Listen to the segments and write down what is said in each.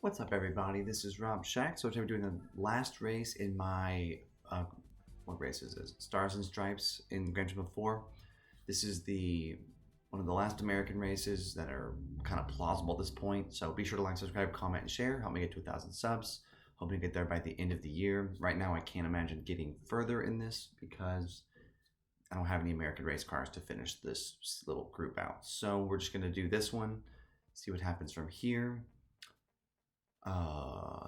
What's up, everybody? This is Rob Shack. So today we're doing the last race in my what race is this? Stars and Stripes in Gran Turismo 4. This is one of the last American races that are kind of plausible at this point. So be sure to like, subscribe, comment, and share. Help me get to 1,000 subs. Hoping to get there by the end of the year. Right now, I can't imagine getting further in this because I don't have any American race cars to finish this little group out. So we're just gonna do this one, see what happens from here.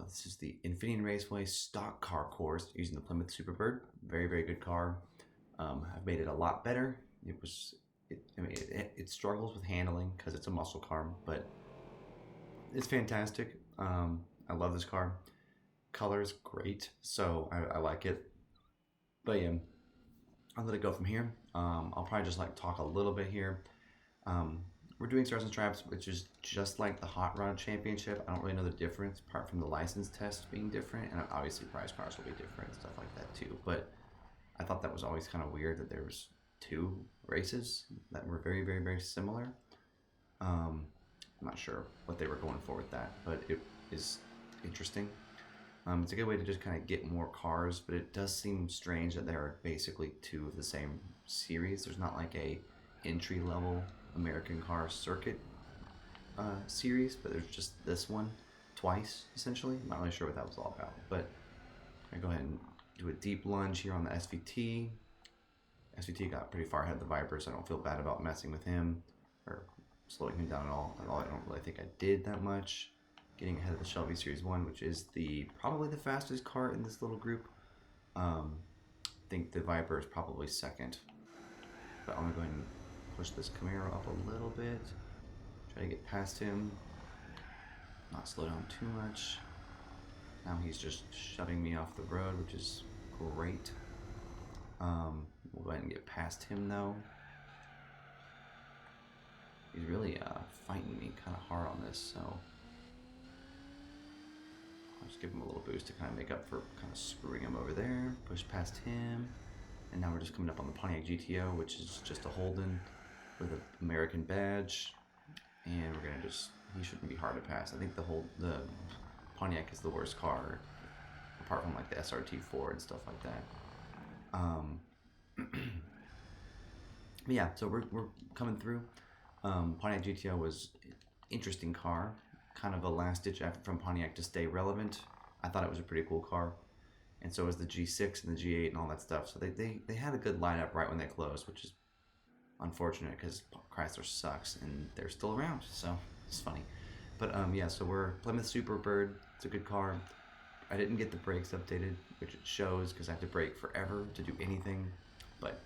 This is the Infineon Raceway stock car course using the Plymouth Superbird. Very, very good car. I've made it a lot better. It struggles with handling because it's a muscle car, but it's fantastic. I love this car. Color's great, so I like it. But yeah, I'll let it go from here. I'll probably just talk a little bit here. We're doing Stars and Stripes, which is just like the Hot Rod Championship. I don't really know the difference, apart from the license test being different, and obviously prize cars will be different and stuff like that too. But I thought that was always kind of weird that there was two races that were very, very, very similar. I'm not sure what they were going for with that, but it is interesting. It's a good way to just kind of get more cars, but it does seem strange that there are basically two of the same series. There's not like a entry-level American car circuit series, but there's just this one twice, essentially. I'm not really sure what that was all about, but I go ahead and do a deep lunge here on the SVT. SVT got pretty far ahead of the Viper, so I don't feel bad about messing with him or slowing him down at all. I don't really think I did that much. Getting ahead of the Shelby Series 1, which is probably the fastest car in this little group. I think the Viper is probably second, but I'm gonna go ahead and push this Camaro up a little bit, try to get past him, not slow down too much. Now he's just shoving me off the road, which is great. We'll go ahead and get past him though. He's really fighting me kind of hard on this, so I'll just give him a little boost to kind of make up for kind of screwing him over there. Push past him, and now we're just coming up on the Pontiac GTO, which is just a Holden with an American badge, and we're gonna he shouldn't be hard to pass. I think the Pontiac is the worst car, apart from like the SRT4 and stuff like that. But yeah, so we're coming through. Pontiac GTO was an interesting car, kind of a last-ditch effort from Pontiac to stay relevant. I thought it was a pretty cool car, and so was the G6 and the G8 and all that stuff. So they had a good lineup right when they closed, which is unfortunate because Chrysler sucks and they're still around, so it's funny. But yeah, so we're Plymouth Superbird. It's a good car. I didn't get the brakes updated, which it shows because I have to brake forever to do anything, but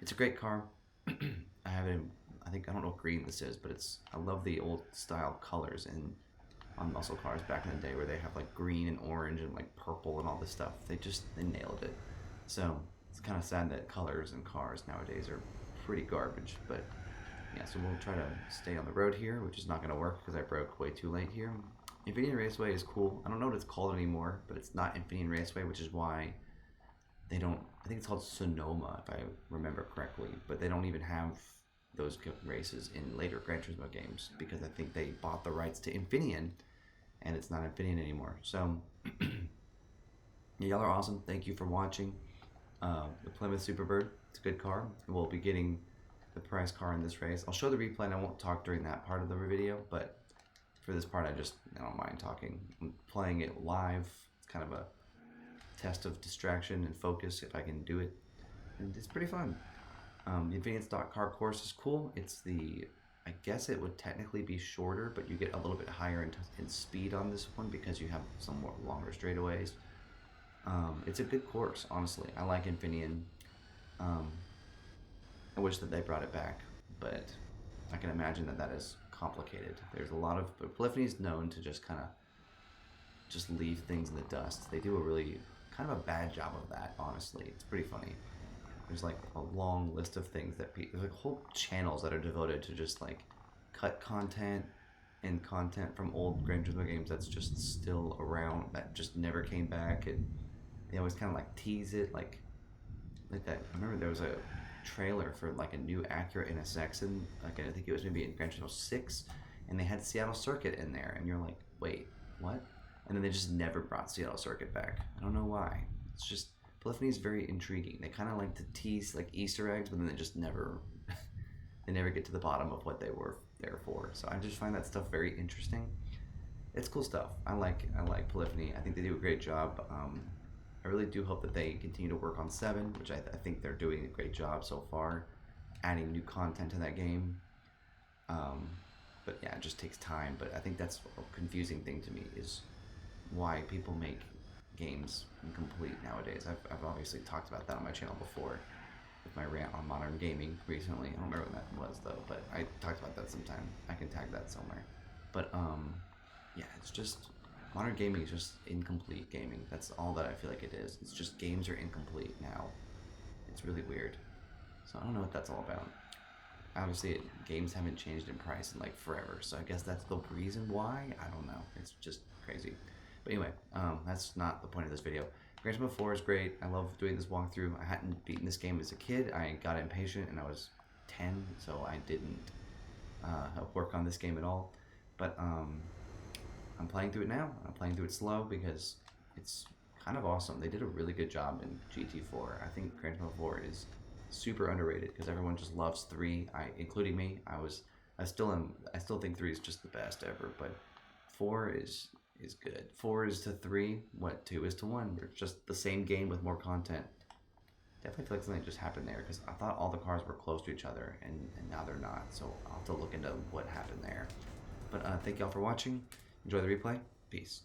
it's a great car. I have it. I don't know what green this is, but I love the old style colors on muscle cars back in the day where they have like green and orange and like purple and all this stuff. They nailed it. So it's kind of sad that colors and cars nowadays are pretty garbage, but yeah, so we'll try to stay on the road here, which is not going to work because I broke way too late here. Infineon Raceway is cool. I don't know what it's called anymore, but it's not Infineon Raceway, which is why I think it's called Sonoma, if I remember correctly, but they don't even have those races in later Gran Turismo games because I think they bought the rights to Infineon, and it's not Infineon anymore. So y'all are awesome. Thank you for watching. The Plymouth Superbird, it's a good car. We'll be getting the prize car in this race. I'll show the replay and I won't talk during that part of the video, but for this part I don't mind talking. I'm playing it live. It's kind of a test of distraction and focus if I can do it, and it's pretty fun. The Infineon stock car course is cool. I guess it would technically be shorter, but you get a little bit higher in speed on this one because you have some more longer straightaways. It's a good course, honestly. I like Infineon. I wish that they brought it back, but I can imagine that is complicated. There's a lot of, but Polyphony's known to just kind of leave things in the dust. They do a really kind of a bad job of that, honestly. It's pretty funny. There's like a long list of things that there's like whole channels that are devoted to just like cut content and content from old Gran Turismo games that's just still around, that just never came back, and they always kind of like tease it like that. I remember there was a trailer for like a new Acura NSX, and like I think it was maybe in Gran Turismo 6, and they had Seattle Circuit in there, and you're like, wait, what? and then they just never brought Seattle Circuit back. I don't know why. It's just Polyphony is very intriguing. They kind of like to tease like Easter eggs, but then they just never they never get to the bottom of what they were there for. So I just find that stuff very interesting. It's cool stuff. I like Polyphony. I think they do a great job. I really do hope that they continue to work on 7, which I think they're doing a great job so far, adding new content to that game. But yeah, it just takes time. But I think that's a confusing thing to me, is why people make games incomplete nowadays. I've obviously talked about that on my channel before with my rant on modern gaming recently. I don't remember when that was though, but I talked about that sometime. I can tag that somewhere. But yeah, it's just modern gaming is just incomplete gaming. That's all that I feel like it is. It's just games are incomplete now. It's really weird. So I don't know what that's all about. Obviously, games haven't changed in price in like forever, so I guess that's the reason why. I don't know. It's just crazy. But anyway, that's not the point of this video. Gran Turismo 4 is great. I love doing this walkthrough. I hadn't beaten this game as a kid. I got impatient and I was 10, so I didn't work on this game at all. But I'm playing through it now. I'm playing through it slow because it's kind of awesome. They did a really good job in GT4. I think Gran Turismo 4 is super underrated because everyone just loves 3, including me. I still think 3 is just the best ever, but 4 is good. 4 is to 3 what 2 is to 1. They're just the same game with more content. Definitely feel like something just happened there because I thought all the cars were close to each other and now they're not. So I'll have to look into what happened there. But thank y'all for watching. Enjoy the replay. Peace.